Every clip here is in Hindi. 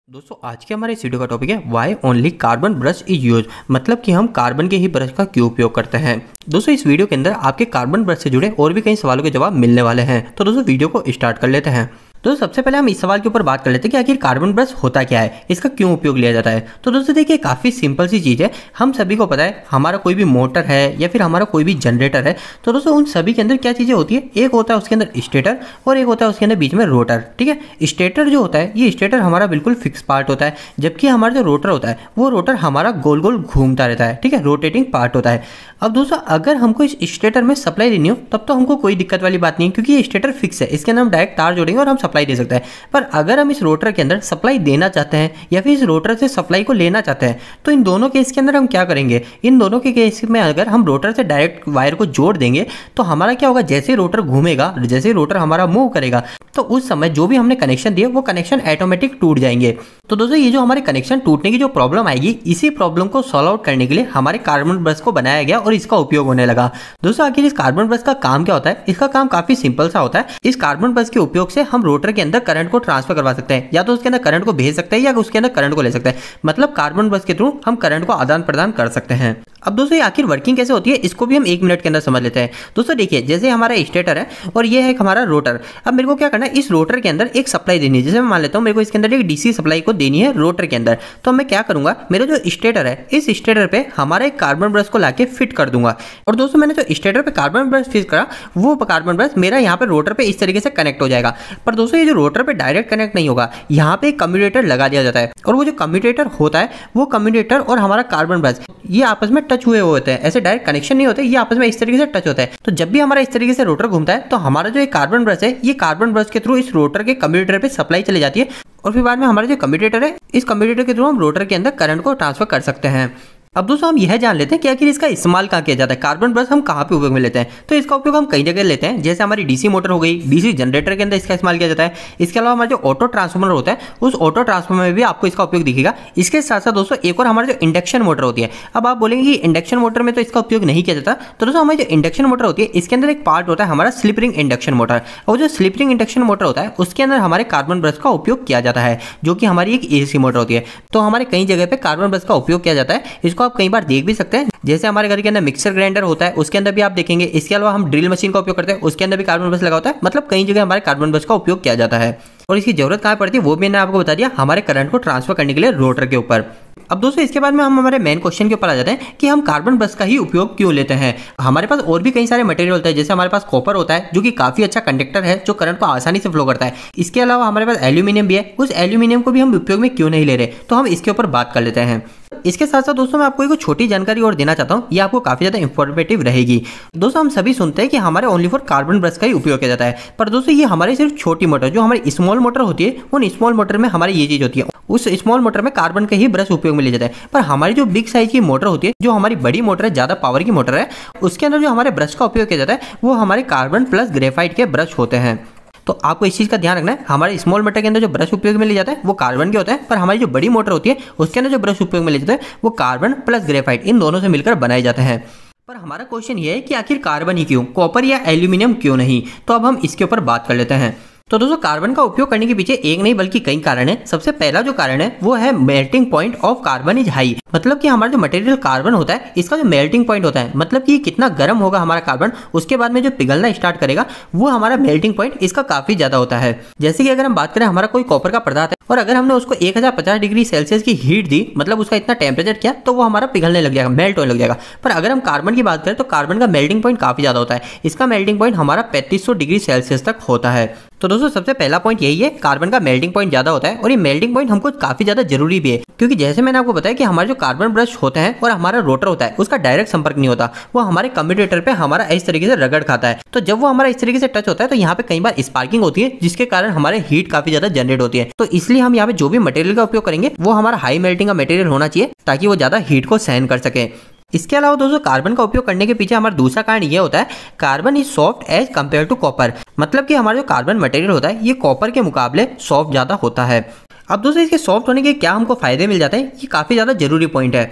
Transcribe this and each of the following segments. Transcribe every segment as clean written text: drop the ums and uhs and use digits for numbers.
दोस्तों आज के हमारे इस वीडियो का टॉपिक है why only carbon brush is use. मतलब कि हम कार्बन के ही ब्रश का क्यों उपयोग करते हैं। दोस्तों इस वीडियो के अंदर आपके कार्बन ब्रश से जुड़े और भी कई सवालों के जवाब मिलने वाले हैं। तो दोस्तों वीडियो को स्टार्ट कर लेते हैं। तो सबसे पहले हम इस सवाल के ऊपर बात कर लेते हैं कि आखिर कार्बन ब्रश होता क्या है, इसका क्यों उपयोग लिया जाता है। तो दोस्तों देखिए काफ़ी सिंपल सी चीज़ है। हम सभी को पता है हमारा कोई भी मोटर है या फिर हमारा कोई भी जनरेटर है, तो दोस्तों उन सभी के अंदर क्या चीज़ें होती है, एक होता है उसके अंदर स्टेटर और एक होता है उसके अंदर बीच में रोटर। ठीक है, स्टेटर जो होता है ये स्टेटर हमारा बिल्कुल फिक्स पार्ट होता है, जबकि हमारा जो रोटर होता है वो रोटर हमारा गोल गोल घूमता रहता है। ठीक है, रोटेटिंग पार्ट होता है। अब दोस्तों अगर हमको इस स्टेटर में सप्लाई देनी हो तब तो हमको कोई दिक्कत वाली बात नहीं है, क्योंकि ये स्टेटर फिक्स है, इसके अंदर हम डायरेक्ट तार जोड़ेंगे और हम सप्लाई दे सकते हैं। पर अगर हम इस रोटर के अंदर सप्लाई देना चाहते हैं या फिर इस रोटर से सप्लाई को लेना चाहते हैं, तो इन दोनों केस के अंदर हम क्या करेंगे। इन दोनों के केस में अगर हम रोटर से डायरेक्ट वायर को जोड़ देंगे तो हमारा क्या होगा, जैसे रोटर घूमेगा, जैसे रोटर हमारा मूव करेगा, तो उस समय जो भी हमने कनेक्शन दिए वो कनेक्शन ऑटोमेटिक टूट जाएंगे। तो दोस्तों ये जो हमारे कनेक्शन टूटने की जो प्रॉब्लम आएगी, इसी प्रॉब्लम को सॉल्व आउट करने के लिए हमारे कार्बन ब्रश को बनाया गया और इसका उपयोग होने लगा। दोस्तों आखिर इस कार्बन ब्रश का काम क्या होता है। इसका काम काफी सिंपल सा होता है। इस कार्बन ब्रश के उपयोग से हम रोटर के अंदर करंट को ट्रांसफर करवा सकते हैं, या तो उसके अंदर करंट को भेज सकते हैं या उसके अंदर करंट को ले सकते हैं। मतलब कार्बन ब्रश के थ्रू हम करंट को आदान प्रदान कर सकते हैं। अब दोस्तों ये आखिर वर्किंग कैसे होती है, इसको भी हम 1 मिनट के अंदर समझ लेते हैं। दोस्तों देखिए जैसे हमारा स्टेटर है और ये है हमारा रोटर। अब मेरे को क्या करना है, इस रोटर के अंदर एक सप्लाई देनी है। जैसे मैं मान लेता हूँ मेरे को इसके अंदर एक डीसी सप्लाई को देनी है रोटर के अंदर, तो मैं क्या करूंगा, मेरा जो स्टेटर है इस स्टेटर पे हमारा एक कार्बन ब्रश को लाके फिट कर दूंगा। और दोस्तों मैंने जो स्टेटर पे कार्बन ब्रश फिट करा वो कार्बन ब्रश मेरा यहाँ पे रोटर पे इस तरीके से कनेक्ट हो जाएगा। पर दोस्तों ये जो रोटर पे डायरेक्ट कनेक्ट नहीं होगा, यहाँ पे एक कम्यूटेटर लगा दिया जाता है, और वो जो कम्यूटेटर होता है वो कम्यूटेटर और हमारा कार्बन ब्रश ये आपस में टच हुए होते हैं। ऐसे डायरेक्ट कनेक्शन नहीं होते, ये आपस में इस तरीके से टच होता है। तो जब भी हमारा इस तरीके से रोटर घूमता है तो हमारा जो एक कार्बन ब्रश है ये कार्बन ब्रश के थ्रू इस रोटर के कम्यूटेटर पे सप्लाई चली जाती है, और फिर बाद में हमारा जो कम्यूटेटर है इस कम्यूटेटर के थ्रू हम रोटर के अंदर करंट को ट्रांसफर कर सकते हैं। अब दोस्तों हम यह जान लेते हैं कि आखिर इसका इस्तेमाल कहाँ किया जाता है, कार्बन ब्रश हम कहाँ पे उपयोग में लेते हैं। तो इसका उपयोग हम कई जगह लेते हैं, जैसे हमारी डीसी मोटर हो गई, डीसी जनरेटर के अंदर इसका इस्तेमाल किया जाता है। इसके अलावा हमारा जो ऑटो ट्रांसफार्मर होता है उस ऑटो ट्रांसफार्मर में भी आपको इसका उपयोग दिखेगा। इसके साथ साथ दोस्तों एक और हमारा जो इंडक्शन मोटर होती है। अब आप बोलेंगे कि इंडक्शन मोटर में तो इसका उपयोग नहीं किया जाता, तो दोस्तों हमारी जो इंडक्शन मोटर होती है इसके अंदर एक पार्ट होता है हमारा स्लिप रिंग इंडक्शन मोटर, और जो स्लिप रिंग इंडक्शन मोटर होता है उसके अंदर हमारे कार्बन ब्रश का उपयोग किया जाता है, जो कि हमारी एक एसी मोटर होती है। तो हमारे कई जगह पे कार्बन ब्रश का उपयोग किया जाता है। इसको आप कई बार देख भी सकते हैं, जैसे हमारे घर के अंदर मिक्सर ग्राइंडर होता है उसके अंदर भी आप देखेंगे। इसके अलावा हम ड्रिल मशीन का उपयोग करते हैं, उसके अंदर भी कार्बन ब्रश लगा होता है। मतलब कई जगह हमारे कार्बन ब्रश का उपयोग किया जाता है, और इसकी जरूरत कहाँ पड़ती है वो भी मैंने आपको बता दिया, हमारे करंट को ट्रांसफर करने के लिए रोटर के ऊपर। अब दोस्तों इसके बाद में हम हमारे मेन क्वेश्चन के ऊपर आ जाते हैं कि हम कार्बन ब्रश का ही उपयोग क्यों लेते हैं। हमारे पास और भी कई सारे मटेरियल होते हैं, जैसे हमारे पास कॉपर होता है जो कि काफी अच्छा कंडक्टर है, जो करंट को आसानी से फ्लो करता है। इसके अलावा हमारे पास एल्यूमिनियम भी है, उस एल्यूमिनियम को भी हम उपयोग में क्यों नहीं ले रहे, तो हम इसके ऊपर बात कर लेते हैं। इसके साथ साथ दोस्तों मैं आपको एक छोटी जानकारी और देना चाहता हूँ, ये आपको काफी ज्यादा इंफॉर्मेटिव रहेगी। दोस्तों हम सभी सुनते हैं कि हमारे ओनली फॉर कार्बन ब्रश का ही उपयोग किया जाता है, पर दोस्तों ये हमारी सिर्फ छोटी मोटर, जो हमारी स्मॉल मोटर होती है, उन स्मॉल मोटर में हमारी ये चीज होती है, उस स्मॉल मोटर में कार्बन के ही ब्रश उपयोग में लिया जाता है। पर हमारी जो बिग साइज की मोटर होती है, जो हमारी बड़ी मोटर है, ज्यादा पावर की मोटर है, उसके अंदर जो हमारे ब्रश का उपयोग किया जाता है वो हमारे कार्बन प्लस ग्रेफाइट के ब्रश होते हैं। तो आपको इस चीज का ध्यान रखना है, हमारे स्मॉल मोटर के अंदर जो ब्रश उपयोग में लिया जाता है वो कार्बन के होता है, पर हमारी जो बड़ी मोटर होती है उसके अंदर जो ब्रश उपयोग में लिया जाता है वो कार्बन प्लस ग्रेफाइट, इन दोनों से मिलकर बनाए जाते हैं। पर हमारा क्वेश्चन ये है कि आखिर कार्बन ही क्यों, कॉपर या एल्यूमिनियम क्यों नहीं। तो अब हम इसके ऊपर बात कर लेते हैं। तो दोस्तों कार्बन का उपयोग करने के पीछे एक नहीं बल्कि कई कारण है। सबसे पहला जो कारण है वो है melting point of carbon is high. मतलब कि हमारा जो मटेरियल कार्बन होता है इसका जो मेल्टिंग पॉइंट होता है, मतलब कि कितना गर्म होगा हमारा कार्बन, उसके बाद में जो पिघलना स्टार्ट करेगा वो हमारा मेल्टिंग पॉइंट इसका काफी ज्यादा होता है। जैसे कि अगर हम बात करें हमारा कोई कॉपर का पदार्थ है और अगर हमने उसको 1050 डिग्री सेल्सियस की हीट दी, मतलब उसका इतना टेम्परेचर किया, तो वो हमारा पिघलने लग जाएगा, मेल्ट होने लग जाएगा। पर अगर हम कार्बन की बात करें तो कार्बन का मेल्टिंग पॉइंट काफी ज्यादा होता है। इसका मेल्टिंग पॉइंट हमारा 3500 डिग्री सेल्सियस तक होता है। तो दोस्तों सबसे पहला पॉइंट यही है, कार्बन का मेल्टिंग पॉइंट ज्यादा होता है, और ये मेल्टिंग पॉइंट हमको काफी ज्यादा जरूरी भी है, क्योंकि जैसे मैंने आपको बताया कि हमारे जो कार्बन ब्रश होते हैं और हमारा रोटर होता है उसका डायरेक्ट संपर्क नहीं होता, वो हमारे कम्यूटेटर पे हमारा इस तरीके से रगड़ खाता है। तो जब वो हमारा इस तरीके से टच होता है तो यहाँ पे कई बार स्पार्किंग होती है, जिसके कारण हमारे हीट काफी ज्यादा जनरेट होती है। तो इसलिए हम यहाँ पे जो भी मटेरियल का उपयोग करेंगे वो हमारा हाई मेल्टिंग का मटेरियल होना चाहिए, ताकि वो ज्यादा हीट को सहन कर सके। इसके अलावा दोस्तों कार्बन का उपयोग करने के पीछे हमारा दूसरा कारण ये होता है, carbon is soft as compare to copper. मतलब कि हमारा जो कार्बन मटेरियल होता है ये कॉपर के मुकाबले सॉफ्ट ज्यादा होता है। अब दोस्तों इसके सॉफ्ट होने के क्या हमको फायदे मिल जाते हैं, ये काफी ज्यादा जरूरी पॉइंट है।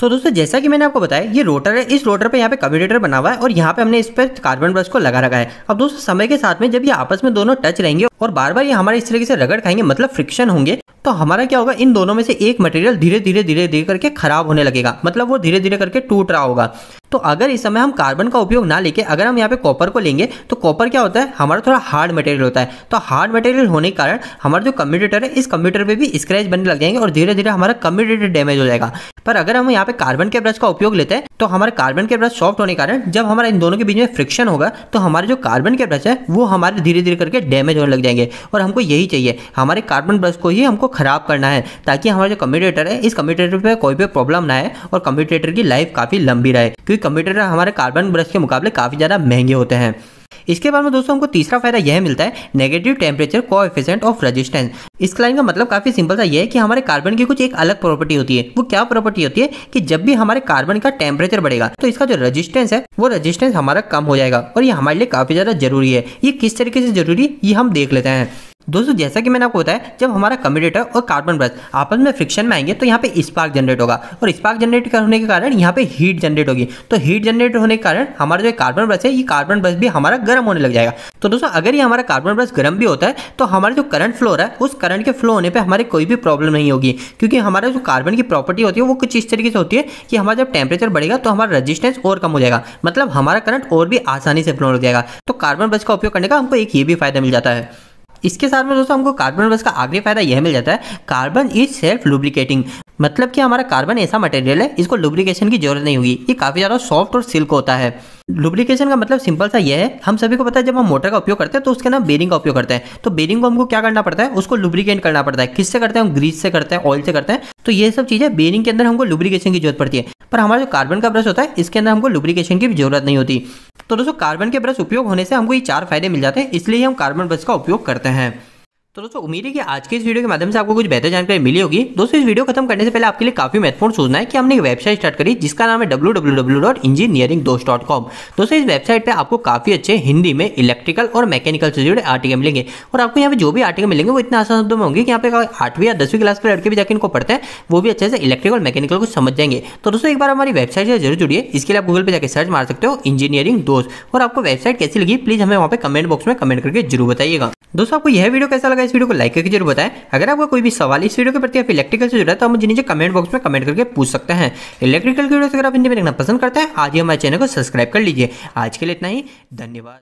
तो दोस्तों जैसा कि मैंने आपको बताया ये रोटर है, इस रोटर पे यहाँ पे कम्यूटेटर बना हुआ है और यहाँ पे हमने इस पर कार्बन ब्रश को लगा रखा है। अब दोस्तों समय के साथ में जब ये आपस में दोनों टच रहेंगे और बार बार ये हमारे इस तरीके से रगड़ खाएंगे, मतलब फ्रिक्शन होंगे, तो हमारा क्या होगा, इन दोनों में से एक मटेरियल धीरे धीरे करके खराब होने लगेगा, मतलब वो धीरे धीरे करके टूट रहा होगा। तो अगर इस समय हम कार्बन का उपयोग ना लेके अगर हम यहाँ पे कॉपर को लेंगे, तो कॉपर क्या होता है, हमारा थोड़ा हार्ड मटेरियल होता है। तो हार्ड मटेरियल होने के कारण हमारा जो कम्यूटेटर है, इस कम्यूटेटर पे भी स्क्रैच बनने लग जाएंगे और धीरे धीरे हमारा कम्यूटेटर डैमेज हो जाएगा। पर अगर हम यहाँ पे कार्बन के ब्रश का उपयोग लेते हैं, तो हमारे कार्बन के ब्रश सॉफ्ट होने के कारण जब हमारा इन दोनों के बीच में फ्रिक्शन होगा, तो हमारे जो कार्बन के ब्रश है वो हमारे धीरे धीरे करके डैमेज होने लग जाएंगे। और हमको यही चाहिए, हमारे कार्बन ब्रश को ही हमको खराब करना है, ताकि हमारा जो कम्यूटेटर है, इस कम्यूटेटर पे कोई भी प्रॉब्लम ना आए और कम्यूटेटर की लाइफ काफी लंबी रहे, क्योंकि कम्यूटेटर हमारे कार्बन ब्रश के मुकाबले काफी ज्यादा महंगे होते हैं। इसके बाद में दोस्तों हमको तीसरा फायदा यह मिलता है, negative temperature coefficient of resistance. इस लाइन का मतलब काफी सिंपल सा यह है कि हमारे कार्बन की कुछ एक अलग प्रॉपर्टी होती है। वो क्या प्रॉपर्टी होती है कि जब भी हमारे कार्बन का टेम्परेचर बढ़ेगा, तो इसका जो रेजिस्टेंस है वो रेजिस्टेंस हमारा कम हो जाएगा, और ये हमारे लिए काफी ज्यादा जरूरी है। ये किस तरीके से जरूरी है ये हम देख लेते हैं। दोस्तों जैसा कि मैंने आपको बताया, जब हमारा कम्यूटेटर और कार्बन ब्रश आपस में फ्रिक्शन में आएंगे, तो यहाँ पे स्पार्क जनरेट होगा, और स्पार्क जनरेट होने के कारण यहाँ पे हीट जनरेट होगी। तो हीट जनरेट होने के कारण हमारा जो कार्बन ब्रश है, ये कार्बन ब्रश भी हमारा गर्म होने लग जाएगा। तो दोस्तों अगर ये हमारा कार्बन ब्रश गर्म भी होता है, तो हमारा जो करंट फ्लो है, उस करंट के फ्लो होने पर हमारे कोई भी प्रॉब्लम नहीं होगी, क्योंकि हमारा जो कार्बन की प्रॉपर्टी होती है वो कुछ इस तरीके से होती है कि हमारा जब टेम्परेचर बढ़ेगा, तो हमारा रेजिस्टेंस और कम हो जाएगा, मतलब हमारा करंट और भी आसानी से फ्लो हो जाएगा। तो कार्बन ब्रश का उपयोग करने का हमको एक ये भी फायदा मिल जाता है। इसके साथ में दोस्तों हमको कार्बन ब्रश का आखिरी फायदा यह मिल जाता है, कार्बन इज सेल्फ लुब्रिकेटिंग। मतलब कि हमारा कार्बन ऐसा मटेरियल है, इसको लुब्रिकेशन की जरूरत नहीं होगी, ये काफी ज्यादा सॉफ्ट और सिल्क होता है। लुब्रिकेशन का मतलब सिंपल सा यह है, हम सभी को पता है जब हम मोटर का उपयोग करते हैं तो उसके ना बेरिंग का उपयोग करते हैं। तो बेरिंग को हमको क्या करना पड़ता है, उसको लुब्रिकेट करना पड़ता है। किससे करते हैं, हम ग्रीस से करते हैं, ऑयल से करते हैं। तो ये सब चीजें बेरिंग के अंदर हमको लुब्रिकेशन की जरूरत पड़ती है। पर हमारा जो कार्बन का ब्रश होता है, इसके अंदर हमको लुब्रिकेशन की भी जरूरत नहीं होती। तो दोस्तों कार्बन के ब्रश उपयोग होने से हमको ये 4 फायदे मिल जाते हैं, इसलिए हम कार्बन ब्रश का उपयोग करते हैं। तो दोस्तों उम्मीद है कि आज के इस वीडियो के माध्यम से आपको कुछ बेहतर जानकारी मिली होगी। दोस्तों इस वीडियो खत्म करने से पहले आपके लिए काफी महत्वपूर्ण सूचना है कि हमने एक वेबसाइट स्टार्ट करी, जिसका नाम है www.engineeringdost.com। दोस्तों इस वेबसाइट पे आपको काफी अच्छे हिंदी में इलेक्ट्रिकल और मैकेनिकल से जुड़े आर्टिकल मिलेंगे, और आपको यहाँ पे जो भी आर्टिकल मिलेंगे वो इतने आसान शब्दों में होंगे कि यहाँ पे 8वीं या 10वीं क्लास के लड़के भी जाकर इनको पढ़ते हैं, वो भी अच्छे से इलेक्ट्रिकल मैकेनिकल को समझ जाएंगे। तो दोस्तों एक बार हमारी वेबसाइट से जरूर जुड़िए। इसके लिए आप गूगल पे जाकर सर्च मार सकते हो इंजीनियरिंग दोस्त, और आपको वेबसाइट कैसी लगी प्लीज हमें वहाँ पे कमेंट बॉक्स में कमेंट करके जरूर बताइएगा। दोस्तों आपको यह वीडियो कैसा लगा, इस वीडियो को लाइक करके जरूर बताएं। अगर आपका कोई भी सवाल इस वीडियो के प्रति या इलेक्ट्रिकल से जुड़ा है, तो आप मुझे नीचे कमेंट बॉक्स में कमेंट करके पूछ सकते हैं। इलेक्ट्रिकल की वीडियो अगर आप हिंदी में देखना पसंद करते हैं, आज ही हमारे चैनल को सब्सक्राइब कर लीजिए। आज के लिए इतना ही, धन्यवाद।